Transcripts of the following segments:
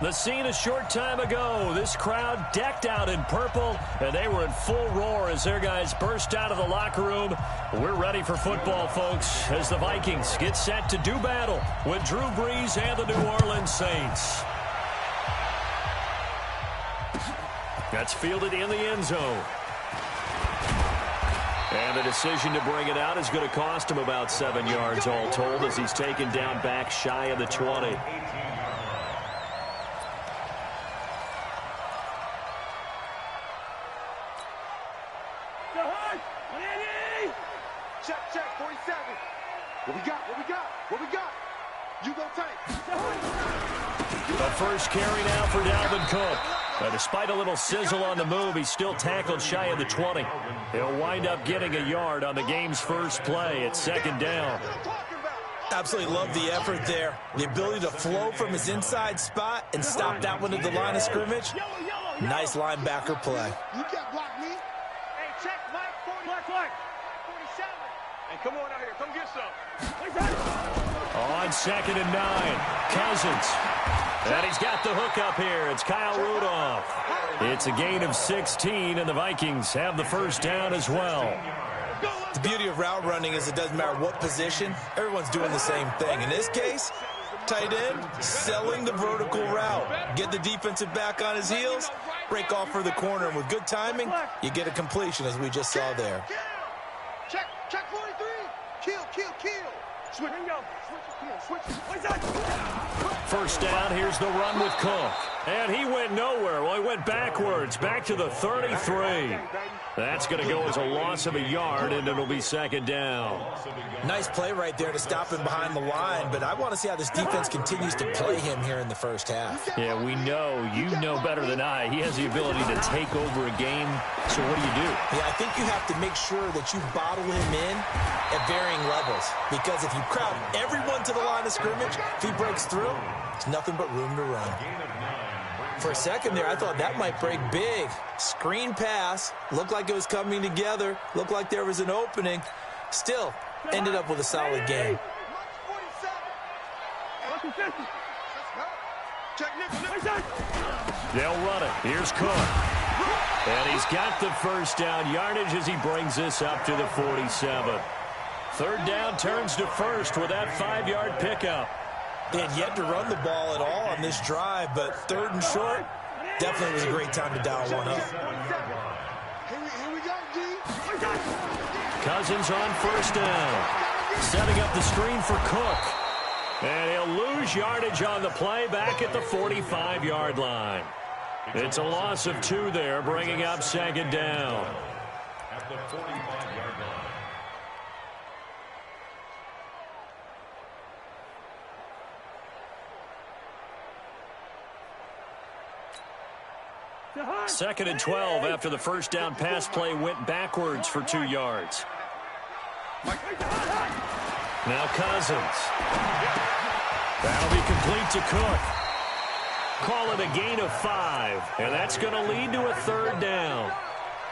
The scene a short time ago. This crowd decked out in purple, and they were in full roar as their guys burst out of the locker room. We're ready for football, folks, as the Vikings get set to do battle with Drew Brees and the New Orleans Saints. That's fielded in the end zone. And the decision to bring it out is going to cost him about 7 yards all told as he's taken down back shy of the 20. Check, 47. What we got? You go take. The first carry now for Dalvin Cook. Despite a little sizzle on the move, he's still tackled shy of the 20. He'll wind up getting a yard on the game's first play at second down. Absolutely love the effort there. The ability to flow from his inside spot and stop that one at the line of scrimmage. Nice linebacker play. You can't block me. Hey, check, Mike. 47. Hey, come on out here. Come get some. On second and 9, Cousins. And he's got the hook up here. It's Kyle Rudolph. It's a gain of 16, and the Vikings have the first down as well. The beauty of route running is it doesn't matter what position. Everyone's doing the same thing. In this case, tight end, selling the vertical route. Get the defensive back on his heels, break off for the corner, and with good timing, you get a completion as we just saw there. Check 43. Kill. Switch. First down, here's the run with Cook. And he went nowhere. Well, he went backwards, back to the 33. That's going to go as a loss of a yard, and it'll be second down. Nice play right there to stop him behind the line, but I want to see how this defense continues to play him here in the first half. Yeah, we know. You know better than I. He has the ability to take over a game. So what do you do? Yeah, I think you have to make sure that you bottle him in at varying levels, because if you crowd everyone to the line of scrimmage, if he breaks through, it's nothing but room to run. For a second there, I thought that might break big. Screen pass. Looked like it was coming together. Looked like there was an opening. Still, ended up with a solid game. They'll run it. Here's Cook. And he's got the first down yardage as he brings this up to the 47. Third down turns to first with that 5-yard pickup. They had yet to run the ball at all on this drive, but third and short, definitely was a great time to dial one up. Here we go, G. Cousins on first down. Setting up the screen for Cook. And he'll lose yardage on the play back at the 45-yard line. It's a loss of 2 there, bringing up second down. At the 45-yard line. Second and 12 after the first down pass play went backwards for 2 yards. Now Cousins. That'll be complete to Cook. Call it a gain of 5, and that's going to lead to a third down.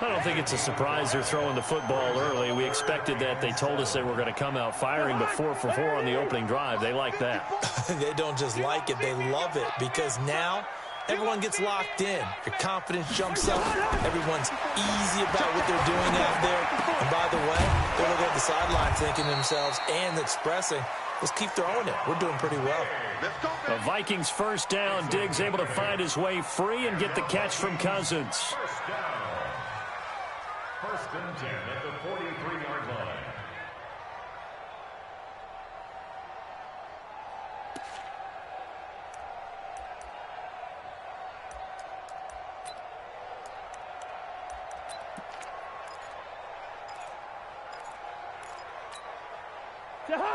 I don't think it's a surprise they're throwing the football early. We expected that. They told us they were going to come out firing, but 4 for 4 on the opening drive. They like that. They don't just like it, they love it, because now everyone gets locked in. Your confidence jumps up. Everyone's easy about what they're doing out there. And by the way, they're looking at the sideline thinking to themselves and expressing, let's keep throwing it. We're doing pretty well. The Vikings first down. Diggs able to find his way free and get the catch from Cousins. First and 10 at the 43-yard line.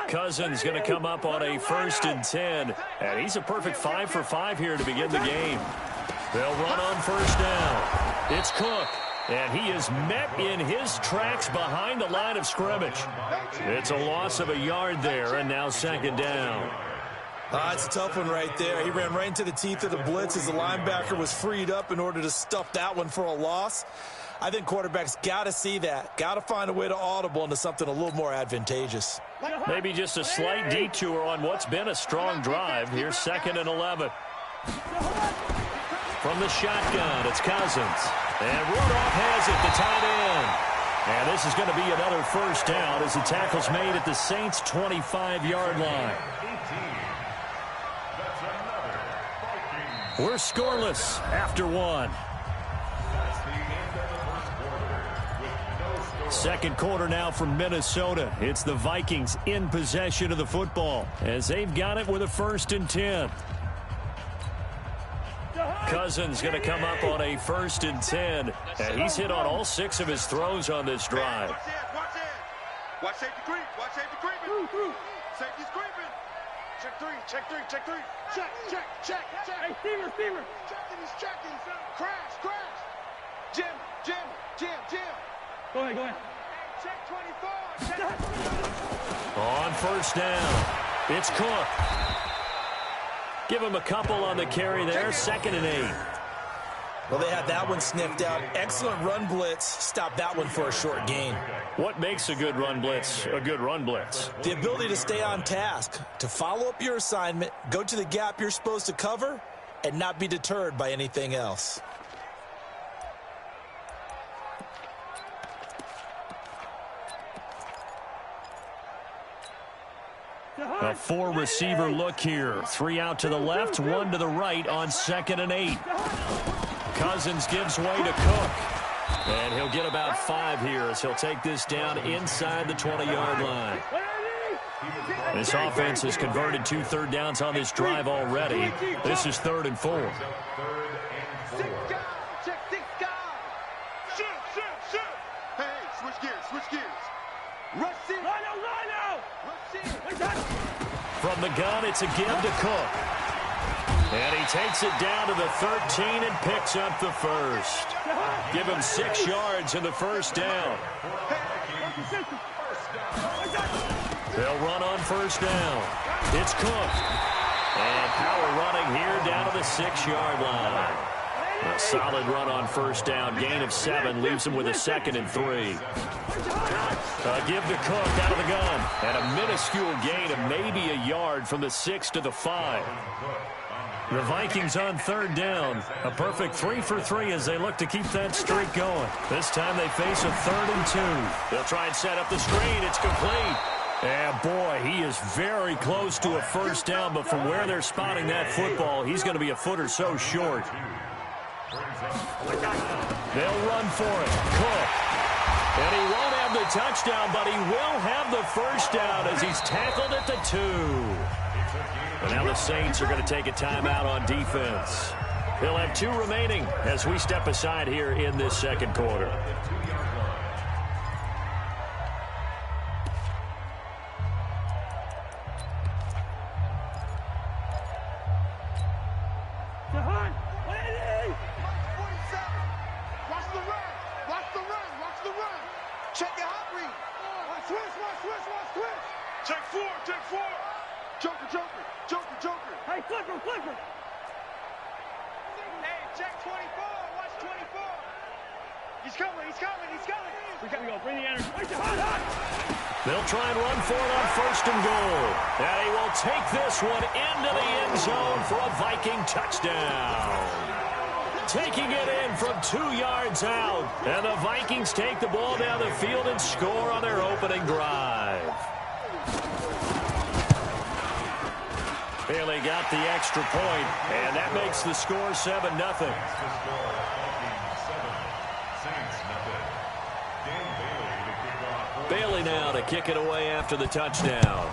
Cousins going to come up on a first and 10. And he's a perfect 5 for 5 here to begin the game. They'll run on first down. It's Cook. And he is met in his tracks behind the line of scrimmage. It's a loss of a yard there, and now second down. It's a tough one right there. He ran right into the teeth of the blitz as the linebacker was freed up in order to stuff that one for a loss. I think quarterbacks got to see that. Got to find a way to audible into something a little more advantageous. Maybe just a slight detour on what's been a strong drive. Here's second and 11. From the shotgun, it's Cousins. And Rudolph has it, the tight end. And this is going to be another first down as the tackle's made at the Saints' 25-yard line. We're scoreless after one. Second quarter now from Minnesota. It's the Vikings in possession of the football as they've got it with a 1st and 10. Cousins going to come up on a 1st and 10. And he's hit on all 6 of his throws on this drive. Watch safety creep. Watch safety creeping. Safety's creeping. Check 3. Check 3. Check 3. Check. Hey, Steamer. Checking. He's checking. Crash. Jim. Go ahead. Check 24. On 1st down, it's Cook. Give him a couple on the carry there. 2nd and 8. Well, they had that one sniffed out. Excellent run blitz. Stop that one for a short gain. What makes a good run blitz a good run blitz? The ability to stay on task, to follow up your assignment, go to the gap you're supposed to cover, and not be deterred by anything else. A 4-receiver look here. 3 out to the left, 1 to the right on 2nd and 8. Cousins gives way to Cook. And he'll get about 5 here as he'll take this down inside the 20-yard line. This offense has converted 2 third downs on this drive already. This is 3rd and 4. Switch gears. Rush it. From the gun, it's a give to Cook. And he takes it down to the 13 and picks up the 1st. Give him 6 yards in the 1st down. They'll run on 1st down. It's Cook. And power running here down to the 6-yard line. A solid run on 1st down. Gain of 7 leaves him with a 2nd and 3. Give to Cook out of the gun. And a minuscule gain of maybe a yard from the 6 to the 5. The Vikings on 3rd down. A perfect 3 for 3 as they look to keep that streak going. This time they face a 3rd and 2. They'll try and set up the screen. It's complete. And boy, he is very close to a 1st down, but from where they're spotting that football, he's going to be a foot or so short. They'll run for it. Cook. And he won't have the touchdown, but he will have the 1st down as he's tackled at the 2. And now the Saints are going to take a timeout on defense. They'll have 2 remaining as we step aside here in this 2nd quarter. Joker. Hey, Clipper. Hey, check 24. Watch 24. He's coming. We gotta go. Bring the energy. They'll try and run for it on 1st and goal. And he will take this one into the end zone for a Viking touchdown. Taking it in from 2 yards out. And the Vikings take the ball down the field and score on their opening drive. Bailey got the extra point, and that makes the score 7-0. Bailey now to kick it away after the touchdown.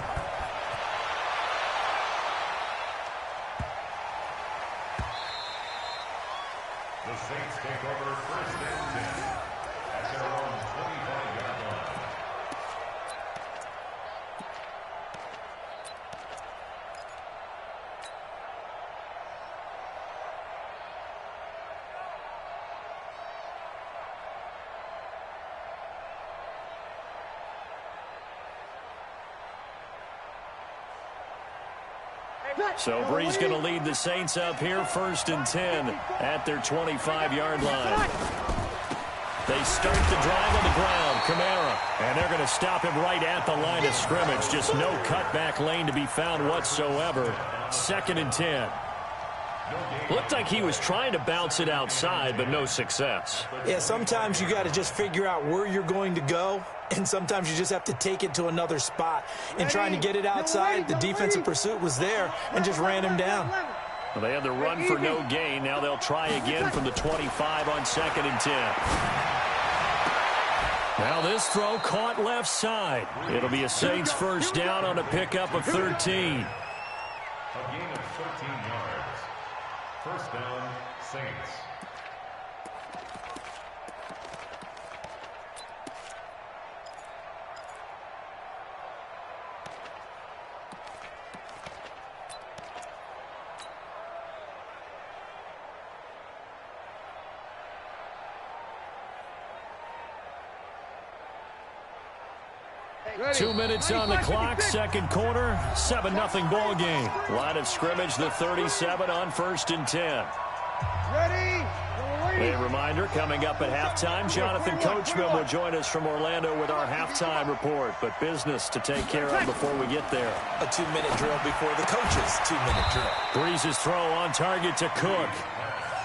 The Saints take over 1st and 10 at their own 25-yard line. So Bree's going to lead the Saints up here 1st and 10 at their 25-yard line. They start the drive on the ground. Kamara. And they're going to stop him right at the line of scrimmage. Just no cutback lane to be found whatsoever. 2nd and 10. Looked like he was trying to bounce it outside, but no success. Yeah, sometimes you got to just figure out where you're going to go, and sometimes you just have to take it to another spot. And trying to get it outside, the defensive pursuit was there and just ran him down. Well, they had the run for no gain. Now they'll try again from the 25 on 2nd and 10. Now this throw caught left side. It'll be a Saints first down on a pickup of 13. A gain of 13 yards. First down, Saints. Ready. 2 minutes on the clock, second quarter, 7-0 ball game. Line of scrimmage, the 37 on 1st and 10. Ready. A reminder, coming up at halftime, Jonathan Coachman will join us from Orlando with our halftime report, but business to take care of before we get there. A 2-minute drill before the coach's 2-minute drill. Breeze's throw on target to Cook.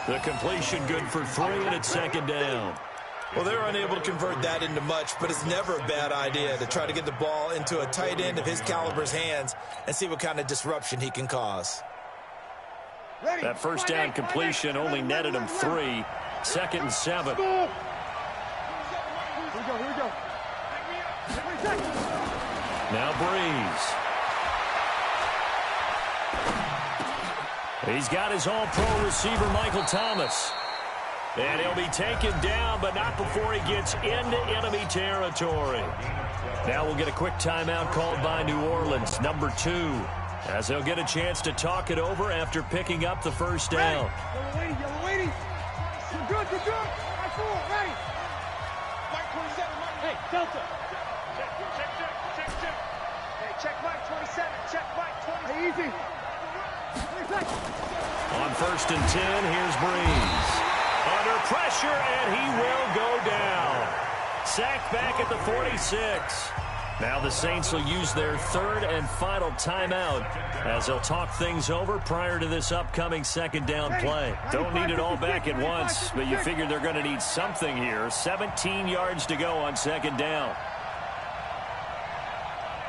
The completion good for 3, and it's 2nd down. Well, they're unable to convert that into much, but it's never a bad idea to try to get the ball into a tight end of his caliber's hands and see what kind of disruption he can cause. That first down completion only netted him 3. 2nd and 7. Here we go. Now Breeze. He's got his all-pro receiver, Michael Thomas. And he'll be taken down, but not before he gets into enemy territory. Now we'll get a quick timeout called by New Orleans, number 2, as they'll get a chance to talk it over after picking up the first down. Yellow lady. You're good. Right forward, ready. Mike 27, Mike. Hey, Delta. Check. Hey, check Mike 27. Check Mike 27. Hey, easy. On 1st and 10, here's Breeze. Under pressure, and he will go down. Sacked back at the 46. Now the Saints will use their 3rd and final timeout as they'll talk things over prior to this upcoming 2nd down play. Don't need it all back at once, but you figure they're going to need something here. 17 yards to go on 2nd down.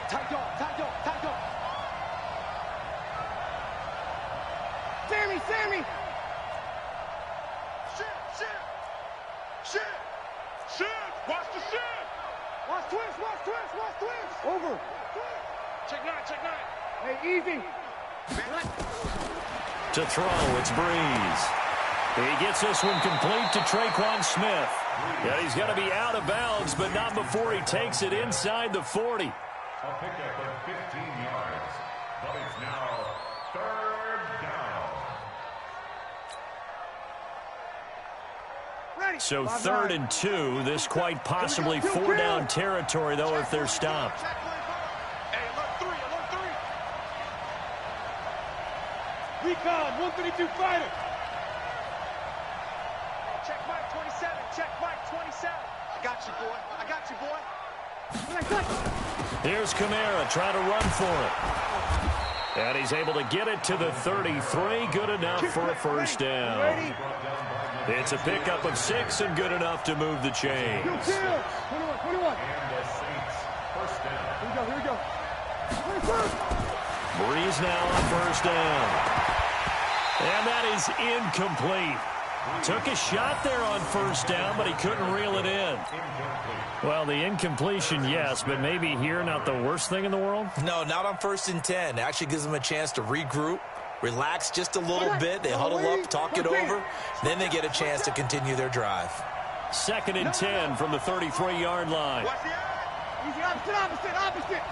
Tight dog. Sammy. Shit. Watch the shit. Watch twist. Over. Check nine. Hey, easy. To throw, it's Breeze. He gets this one complete to Traquan Smith. Yeah, he's going to be out of bounds, but not before he takes it inside the 40. A pickup of 15 yards, but it's now 3rd down. Ready. So 3rd and 2, this quite possibly 4-down territory, though, if they're stopped. Hey, alert 3. Recon, 132 fighter. Check Mike 27. I got you, boy. Here's Kamara trying to run for it. And he's able to get it to the 33. Good enough for a first down. It's a pickup of 6 and good enough to move the chains. 21. And the Saints first down. Here we go. Breeze now on first down. And that is incomplete. Took a shot there on first down, but he couldn't reel it in. Well, the incompletion, yes, but maybe here not the worst thing in the world? No, not on 1st and 10. It actually gives them a chance to regroup, relax just a little bit. They huddle up, talk it over. Then they get a chance to continue their drive. 2nd and 10 from the 33-yard line. Watch the eye. Easy, opposite.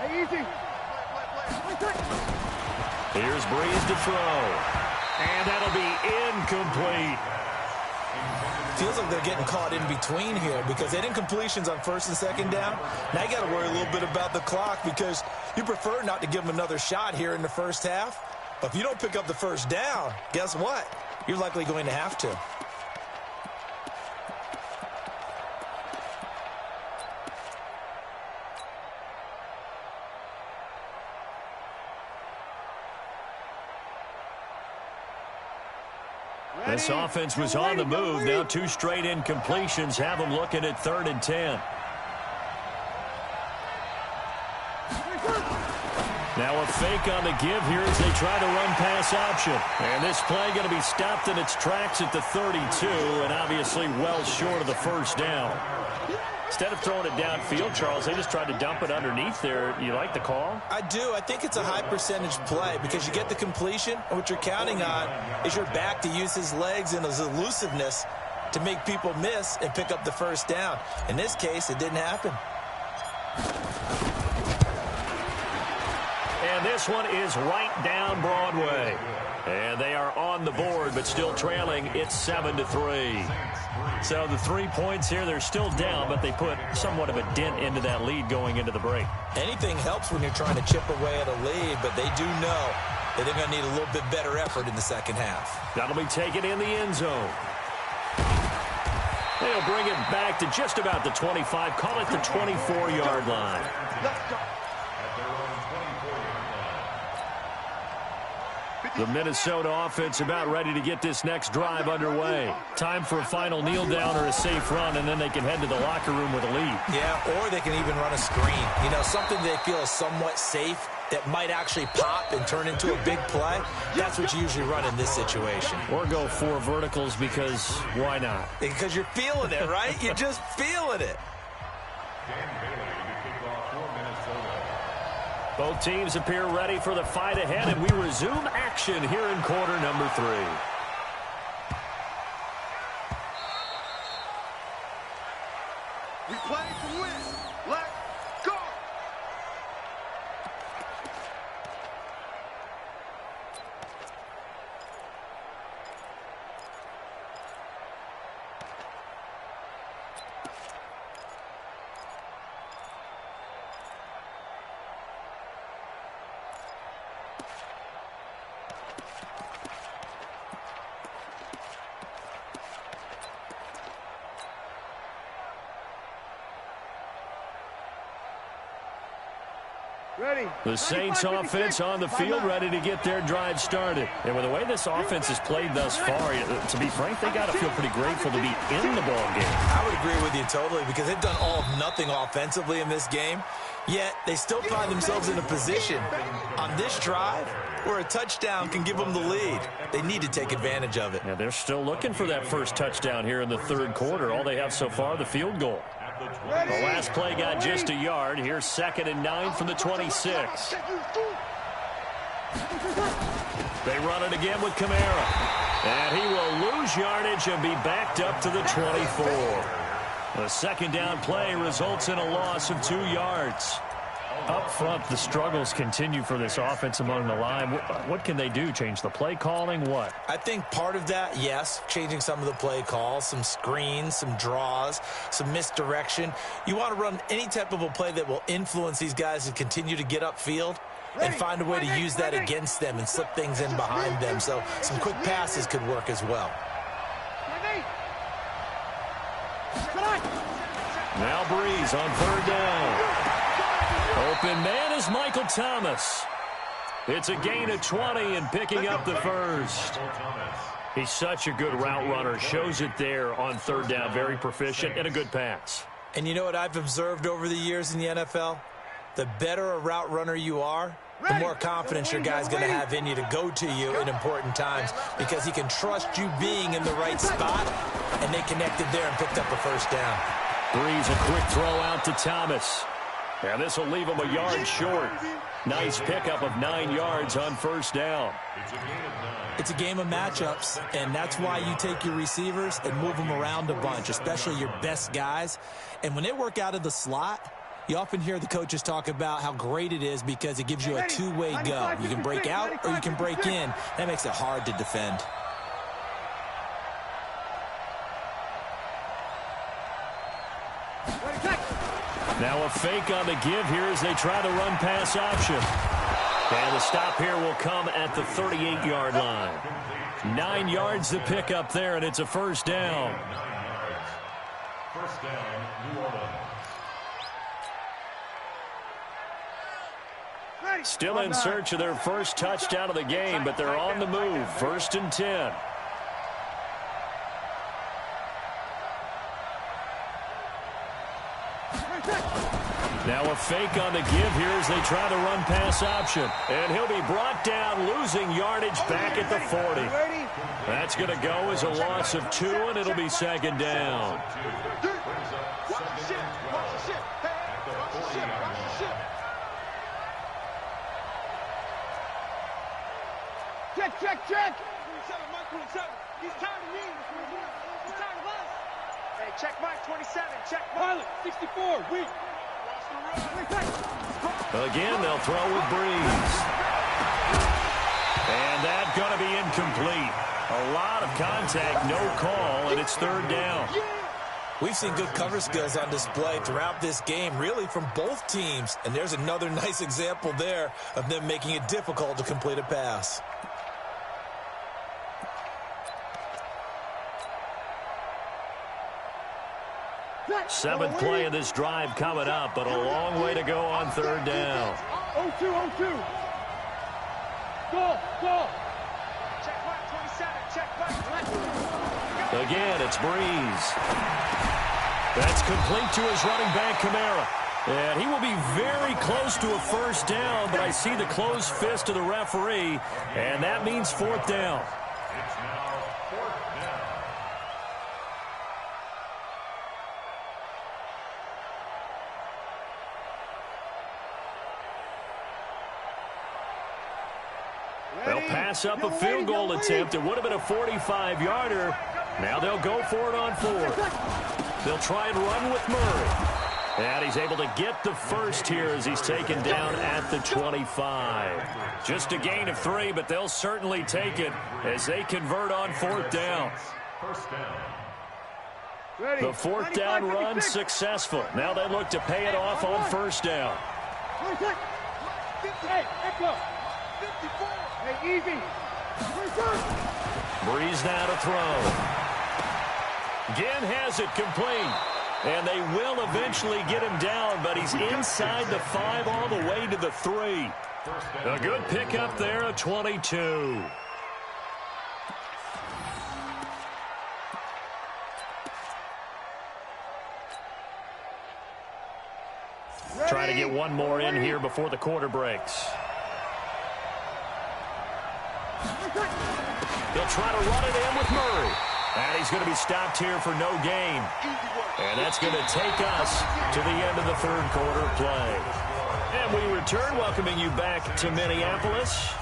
Hey, easy. Here's Breeze to throw. And that'll be incomplete. Feels like they're getting caught in between here because they didn't completions on 1st and 2nd down. Now you got to worry a little bit about the clock because you prefer not to give them another shot here in the first half. But if you don't pick up the first down, guess what? You're likely going to have to. This offense was on the move. Now 2 straight incompletions have them looking at 3rd and 10. Now a fake on the give here as they try to run pass option. And this play going to be stopped in its tracks at the 32, and obviously well short of the first down. Instead of throwing it downfield, Charles, they just tried to dump it underneath there. You like the call? I do. I think it's a high percentage play because you get the completion, and what you're counting on is your back to use his legs and his elusiveness to make people miss and pick up the first down. In this case, it didn't happen. And this one is right down Broadway. And they are on the board, but still trailing. It's 7-3. So the 3 points here, they're still down, but they put somewhat of a dent into that lead going into the break. Anything helps when you're trying to chip away at a lead, but they do know that they're going to need a little bit better effort in the second half. That'll be taken in the end zone. They'll bring it back to just about the 25, call it the 24-yard line. Let's go. The Minnesota offense about ready to get this next drive underway. Time for a final kneel down or a safe run, and then they can head to the locker room with a lead. Yeah, or they can even run a screen. You know, something they feel is somewhat safe that might actually pop and turn into a big play. That's what you usually run in this situation. Or go 4 verticals because why not? Because you're feeling it, right? You're just feeling it. Both teams appear ready for the fight ahead, and we resume action here in quarter number 3. We play to win. Let's go. Ready. The Saints offense on the field ready to get their drive started. And with the way this offense has played thus far, to be frank, they got to feel pretty grateful to be in the ball game. I would agree with you totally because they've done all of nothing offensively in this game, yet they still find themselves in a position on this drive where a touchdown can give them the lead. They need to take advantage of it. Yeah, they're still looking for that first touchdown here in the 3rd quarter. All they have so far, the field goal. The last play got just a yard. Here's 2nd and 9 from the 26. They run it again with Kamara. And he will lose yardage and be backed up to the 24. The 2nd down play results in a loss of 2 yards. Up front, the struggles continue for this offense among the line. What can they do? Change the play calling? What? I think part of that, yes, changing some of the play calls, some screens, some draws, some misdirection. You want to run any type of a play that will influence these guys to continue to get upfield and find a way to use that against them and slip things in behind them. So some quick passes could work as well. Now Breeze on 3rd down. Open man is Michael Thomas. It's a gain of 20 and picking up the first. He's such a good route runner. Shows it there on 3rd down. Very proficient and a good pass. And you know what I've observed over the years in the NFL? The better a route runner you are, the more confidence your guy's going to have in you to go to you in important times because he can trust you being in the right spot, and they connected there and picked up a first down. Breeze, a quick throw out to Thomas. And this will leave him a yard short. Nice pickup of 9 yards on 1st down. It's a game of matchups, and that's why you take your receivers and move them around a bunch, especially your best guys. And when they work out of the slot, you often hear the coaches talk about how great it is because it gives you a two-way go. You can break out or you can break in. That makes it hard to defend. Now a fake on the give here as they try to run pass option. And the stop here will come at the 38-yard line. 9 yards to pick up there, and it's a first down. First down, New Orleans. Still in search of their first touchdown of the game, but they're on the move. 1st and 10. fake on the give here as they try to run pass option. And he'll be brought down, losing yardage back at the 40. That's going to go as a loss of 2, and it'll be second down. Watch the ship. Watch the ship. Hey, watch the ship. Watch the ship. Check. 27, Mike 27. He's tired of me. He's tired of us. Hey, check Mike 27. Check Pilot 64. Weak. Again, they'll throw with Breeze. And that's going to be incomplete. A lot of contact, no call, and it's third down. We've seen good cover skills on display throughout this game, really from both teams. And there's another nice example there of them making it difficult to complete a pass. Seventh play of this drive coming up, but a long way to go on third down. 0-2. Go. Check Mike 27. Check Mike. Again, it's Breeze. That's complete to his running back, Kamara. And he will be very close to a first down, but I see the closed fist of the referee, and that means fourth down. It's now fourth down. They'll pass up a field goal attempt. It would have been a 45-yarder. Now they'll go for it on fourth. They'll try and run with Murray. And he's able to get the first here as he's taken down at the 25. Just a gain of 3, but they'll certainly take it as they convert on fourth down. First down. The fourth down run successful. Now they look to pay it off on first down. Hey, echo. 54. Hey, easy. Breeze now to throw. Ginn has it complete. And they will eventually get him down, but he's inside the 5 all the way to the 3. A good pickup there at 22. Try to get one more in here before the quarter breaks. They'll try to run it in with Murray. And he's going to be stopped here for no gain. And that's going to take us to the end of the third quarter play. And we return, welcoming you back to Minneapolis.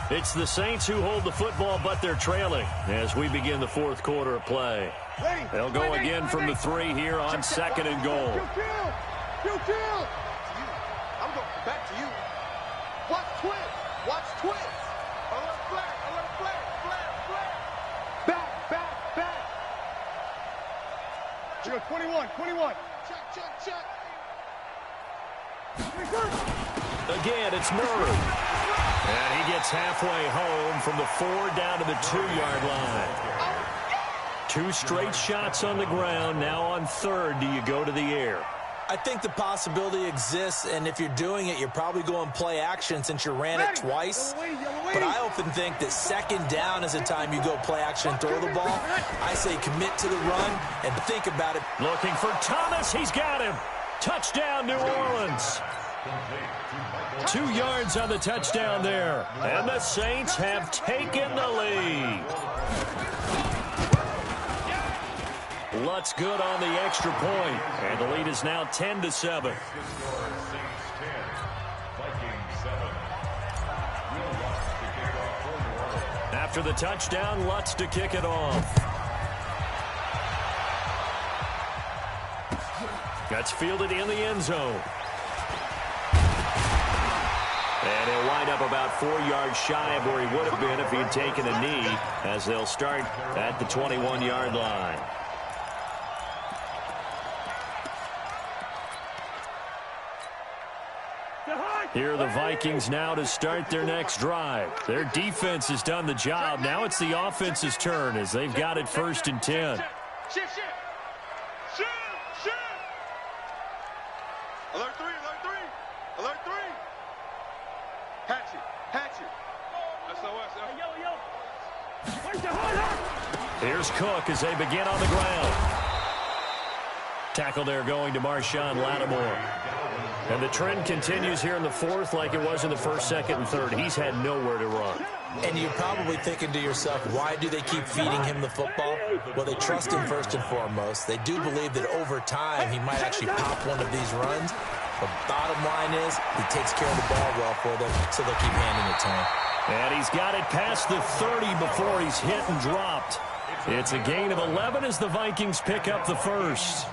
It's the Saints who hold the football, but they're trailing as we begin the fourth quarter of play. They'll go again from the 3 here on second and goal. Kill. I'm going back to you. Watch twist. Alert flag. Back. You go 21. Check. Again, it's Murray. And he gets halfway home from the 4 down to the 2-yard line. 2 straight shots on the ground. Now on third, do you go to the air? I think the possibility exists, and if you're doing it, you're probably going play action since you ran it twice. But I often think that second down is the time you go play action and throw the ball. I say commit to the run and think about it. Looking for Thomas. He's got him. Touchdown, New Orleans. 2 yards on the touchdown there. And the Saints have taken the lead. Lutz good on the extra point, and the lead is now 10-7. After the touchdown, Lutz to kick it off. That's fielded in the end zone. And he'll wind up about 4 yards shy of where he would have been if he had taken a knee, as they'll start at the 21-yard line. Here are the Vikings now to start their next drive. Their defense has done the job. Now it's the offense's turn as they've got it 1st and 10. Shoot. Alert 3. Hatchet. SOS. Here's Cook as they begin on the ground. Tackle there going to Marshawn Lattimore. And the trend continues here in the fourth like it was in the first, second, and third. He's had nowhere to run. And you're probably thinking to yourself, why do they keep feeding him the football? Well, they trust him first and foremost. They do believe that over time he might actually pop one of these runs. The bottom line is he takes care of the ball well for them, so they'll keep handing it to him. And he's got it past the 30 before he's hit and dropped. It's a gain of 11 as the Vikings pick up the first.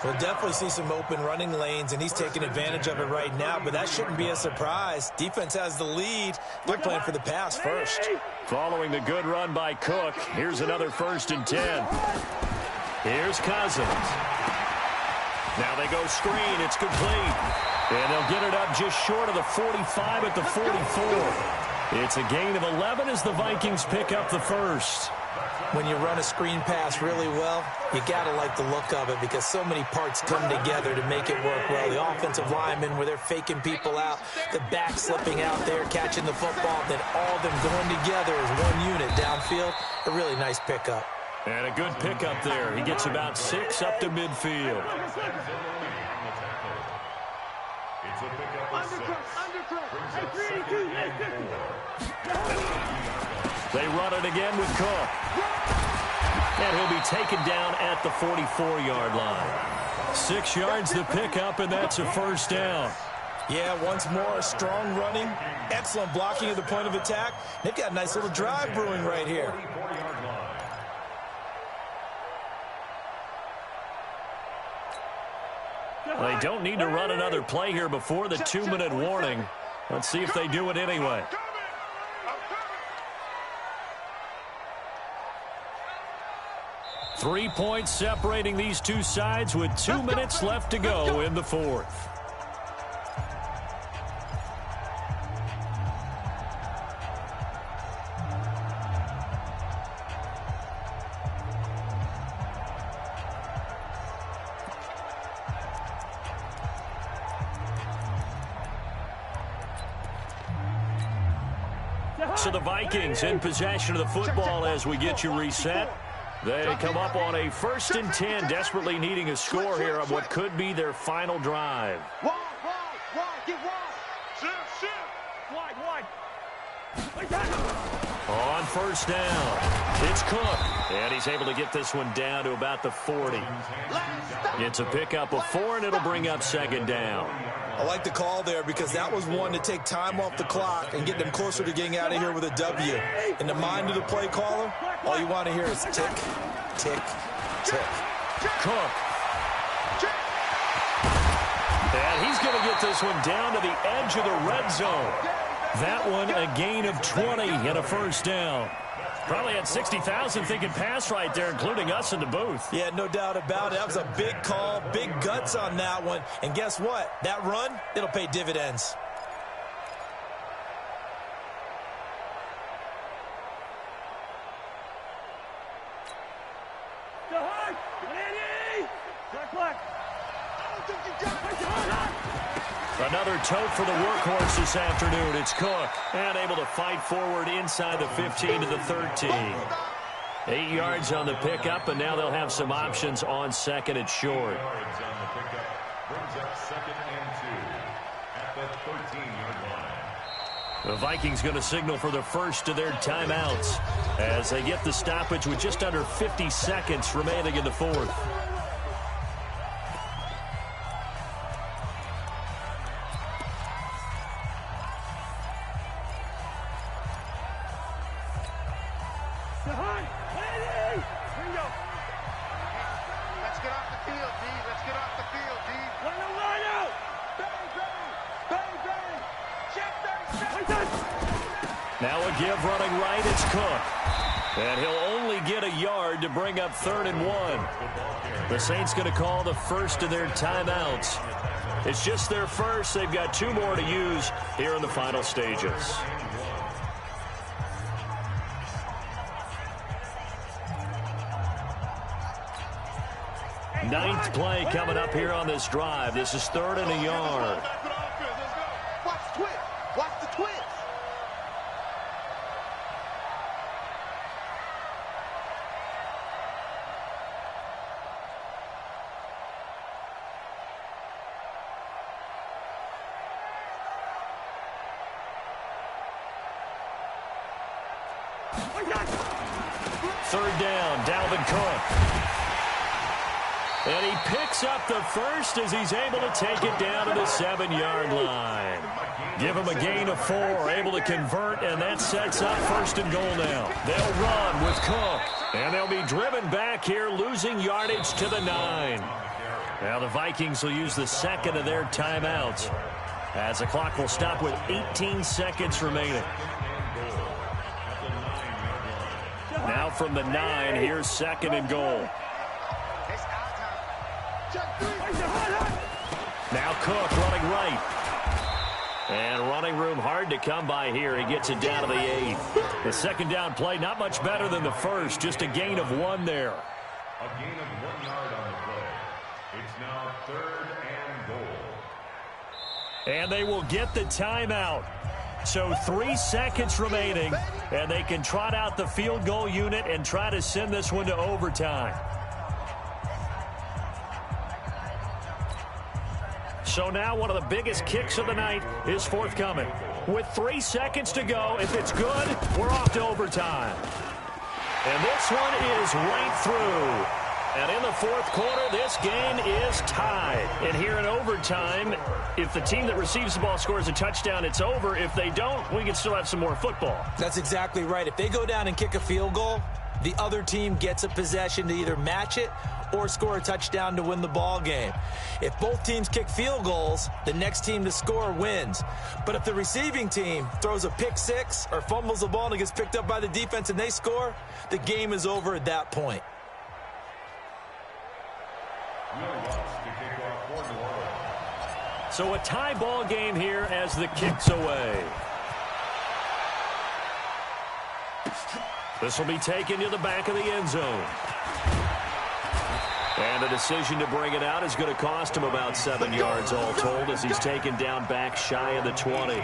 We'll definitely see some open running lanes, and he's taking advantage of it right now, but that shouldn't be a surprise. Defense has the lead. They're playing for the pass first. Following the good run by Cook, here's another 1st and 10. Here's Cousins. Now they go screen. It's complete. And they'll get it up just short of the 45 at the 44. It's a gain of 11 as the Vikings pick up the first. When you run a screen pass really well, you got to like the look of it because so many parts come together to make it work well. The offensive linemen, where they're faking people out, the back slipping out there, catching the football, then all of them going together as one unit downfield. A really nice pickup. And a good pickup there. He gets about 6 up to midfield. It's a pickup of 6. They run it again with Cook. And he'll be taken down at the 44-yard line. 6 yards the pickup, and that's a first down. Yeah, once more, strong running, excellent blocking at the point of attack. They've got a nice little drive brewing right here. They don't need to run another play here before the 2-minute warning. Let's see if they do it anyway. 3 points separating these two sides with 2 minutes left to go in the fourth. So the Vikings in possession of the football as we get you reset. They come up on a 1st and 10, desperately needing a score here on what could be their final drive. Wide, get wide. Shift. Wide. On 1st down, it's Cook, and he's able to get this one down to about the 40. It's a pickup of 4, and it'll bring up 2nd down. I like the call there because that was one to take time off the clock and get them closer to getting out of here with a W. In the mind of the play caller, all you want to hear is tick, tick, tick. Cook. And he's going to get this one down to the edge of the red zone. That one a gain of 20 and a 1st down. Probably had 60,000 thinking pass right there, including us in the booth. Yeah, no doubt about it. That was a big call, big guts on that one. And guess what? That run, it'll pay dividends. Another tote for the workhorse this afternoon. It's Cook, and able to fight forward inside the 15 to the 13. 8 yards on the pickup, and now they'll have some options on 2nd and short. Yards on the pickup brings up 2nd and 2 at the 13-yard line. The Vikings going to signal for the first of their timeouts as they get the stoppage with just under 50 seconds remaining in the fourth. Now a give running right, it's Cook. And he'll only get a yard to bring up 3rd and 1. The Saints going to call the first of their timeouts. It's just their first. They've got 2 more to use here in the final stages. Ninth play coming up here on this drive. This is 3rd and a yard. Watch the twist. Watch the twist. Third down, Dalvin Cook. And he picks up the first as he's able to take it down to the 7-yard line. Give him a gain of 4, able to convert, and that sets up first and goal now. They'll run with Cook, and they'll be driven back here, losing yardage to the 9. Now the Vikings will use the second of their timeouts as the clock will stop with 18 seconds remaining. Now from the 9, here's second and goal. Now Cook running right. And running room hard to come by here. He gets it down to the 8. The second down play not much better than the first. Just a gain of 1 there. A gain of 1 yard on the play. It's now third and goal. And they will get the timeout. So 3 seconds remaining. And they can trot out the field goal unit and try to send this one to overtime. So now one of the biggest kicks of the night is forthcoming. With 3 seconds to go, if it's good, we're off to overtime. And this one is right through. And in the fourth quarter, this game is tied. And here in overtime, if the team that receives the ball scores a touchdown, it's over. If they don't, we can still have some more football. That's exactly right. If they go down and kick a field goal, the other team gets a possession to either match it or score a touchdown to win the ball game. If both teams kick field goals, the next team to score wins. But if the receiving team throws a pick six or fumbles the ball and it gets picked up by the defense and they score, the game is over at that point. So a tie ball game here as the kick's away. This will be taken to the back of the end zone. And the decision to bring it out is going to cost him about 7 yards all told as he's taken down back shy of the 20.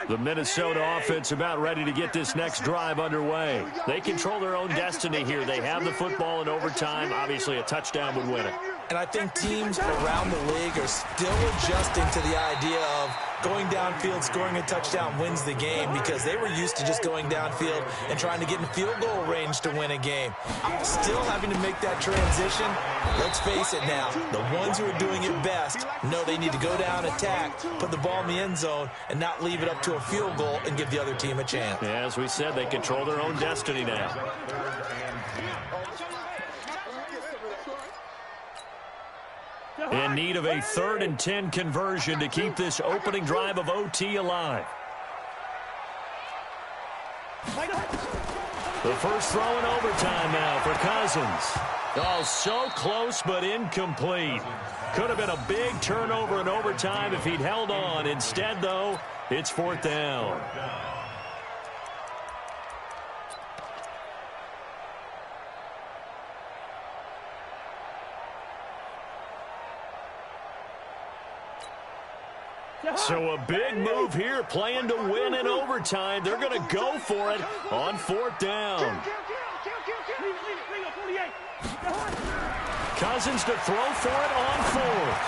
The Minnesota offense about ready to get this next drive underway. They control their own destiny here. They have the football in overtime. Obviously, a touchdown would win it. And I think teams around the league are still adjusting to the idea of going downfield, scoring a touchdown wins the game because they were used to just going downfield and trying to get in field goal range to win a game. Still having to make that transition. Let's face it now, the ones who are doing it best know they need to go down, attack, put the ball in the end zone, and not leave it up to a field goal and give the other team a chance. Yeah, as we said, they control their own destiny now. In need of a 3rd and 10 conversion to keep this opening drive of OT alive. The first throw in overtime now for Cousins. Oh, so close but incomplete. Could have been a big turnover in overtime if he'd held on. Instead, though, it's 4th down. So a big move here, playing to win in overtime. They're going to go for it on 4th down. Cousins to throw for it on 4th.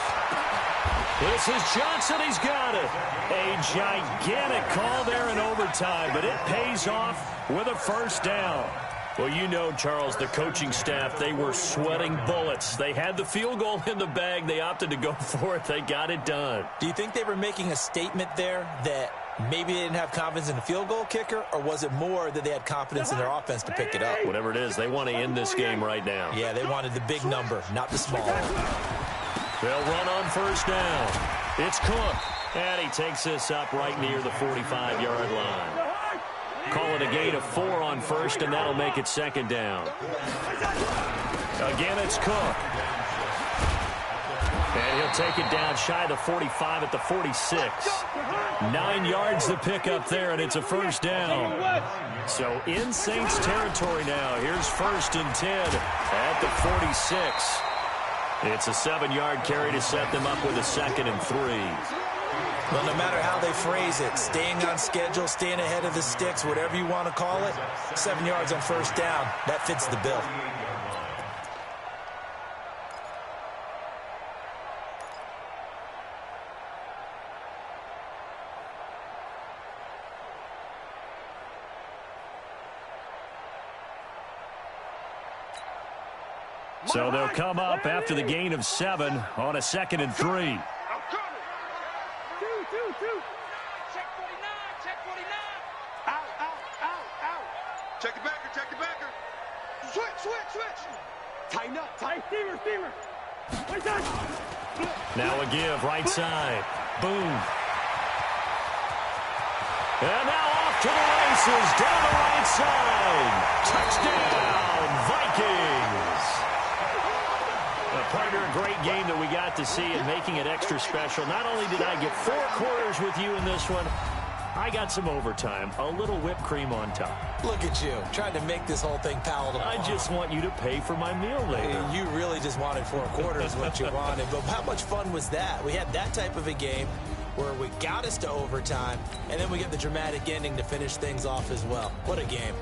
This is Johnson. He's got it. A gigantic call there in overtime, but it pays off with a 1st down. Well, you know, Charles, the coaching staff, they were sweating bullets. They had the field goal in the bag. They opted to go for it. They got it done. Do you think they were making a statement there that maybe they didn't have confidence in the field goal kicker, or was it more that they had confidence in their offense to pick it up? Whatever it is, they want to end this game right now. Yeah, they wanted the big number, not the small one. They'll run on 1st down. It's Cook, and he takes this up right near the 45-yard line. Call it a gain of 4 on 1st, and that'll make it 2nd down. Again, it's Cook. And he'll take it down shy of the 45 at the 46. 9 yards the pickup there, and it's a 1st down. So in Saints territory now. Here's 1st and 10 at the 46. It's a 7-yard carry to set them up with a 2nd and 3. Well, no matter how they phrase it, staying on schedule, staying ahead of the sticks, whatever you want to call it, 7 yards on first down, that fits the bill. So they'll come up after the gain of 7 on a 2nd and 3. Check 49, check 49. Out. Check the backer, check the backer. Switch. Tighten up, steamer. Now a give, right side. Boom. And now off to the races, down the right side. Touchdown, Vikings. Partner, a great game that we got to see and making it extra special. Not only did I get 4 quarters with you in this one, I got some overtime, a little whipped cream on top. Look at you, trying to make this whole thing palatable. I just want you to pay for my meal later. You really just wanted 4 quarters, what you wanted. But how much fun was that? We had that type of a game where we got us to overtime, and then we get the dramatic ending to finish things off as well. What a game.